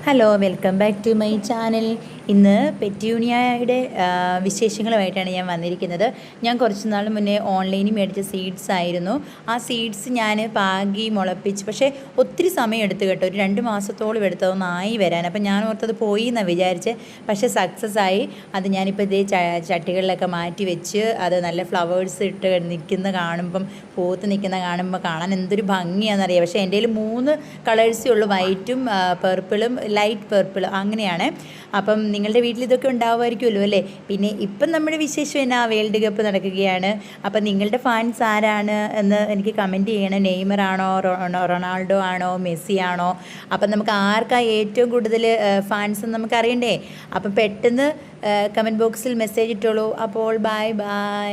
Hello welcome back to my channel. ഇന്ന് പെറ്റ്യൂണിയയുടെ വിശേഷങ്ങളുമായിട്ടാണ് ഞാൻ വന്നിരിക്കുന്നത്. ഞാൻ കുറച്ച് നാൾ മുന്നേ ഓൺലൈനിൽ മേടിച്ച സീഡ്സ് ആയിരുന്നു. ആ സീഡ്സ് ഞാൻ പാകി മുളപ്പിച്ച്, പക്ഷേ ഒത്തിരി സമയം എടുത്തു കേട്ടോ, ഒരു 2 മാസത്തോളം എടുത്തതൊന്നായി വരാൻ. അപ്പം ഞാൻ ഓർത്തത് പോയി എന്നാണ് വിചാരിച്ചത്, പക്ഷേ സക്സസ് ആയി. അത് ഞാനിപ്പോൾ ഇതേ ചട്ടികളിലൊക്കെ മാറ്റി വെച്ച് അത് നല്ല ഫ്ലവേഴ്സ് ഇട്ട് നിൽക്കുന്ന കാണുമ്പം, പൂത്ത് നിൽക്കുന്ന കാണുമ്പോൾ കാണാൻ എന്തൊരു ഭംഗിയാണെന്നറിയാം. പക്ഷേ എൻ്റെ കയ്യിൽ 3 കളേഴ്സേ ഉള്ളൂ, വൈറ്റും പേർപ്പിളും ലൈറ്റ് പേർപ്പിൾ അങ്ങനെയാണ്. അപ്പം നിങ്ങളുടെ വീട്ടിൽ ഇതൊക്കെ ഉണ്ടാവുമായിരിക്കുമല്ലോ അല്ലേ. പിന്നെ ഇപ്പം നമ്മുടെ വിശേഷം എന്നാ, വേൾഡ് കപ്പ് നടക്കുകയാണ്. അപ്പം നിങ്ങളുടെ ഫാൻസ് ആരാണ് എന്ന് എനിക്ക് കമൻറ്റ് ചെയ്യണം. നെയ്മർ ആണോ, റൊണാൾഡോ ആണോ, മെസ്സി ആണോ? അപ്പം നമുക്ക് ആർക്കാണ് ഏറ്റവും കൂടുതൽ ഫാൻസ് എന്ന് നമുക്ക് അറിയണ്ടേ. അപ്പം പെട്ടെന്ന് കമൻറ്റ് ബോക്സിൽ മെസ്സേജ് ഇട്ടോളൂ. അപ്പോൾ ബൈ ബൈ.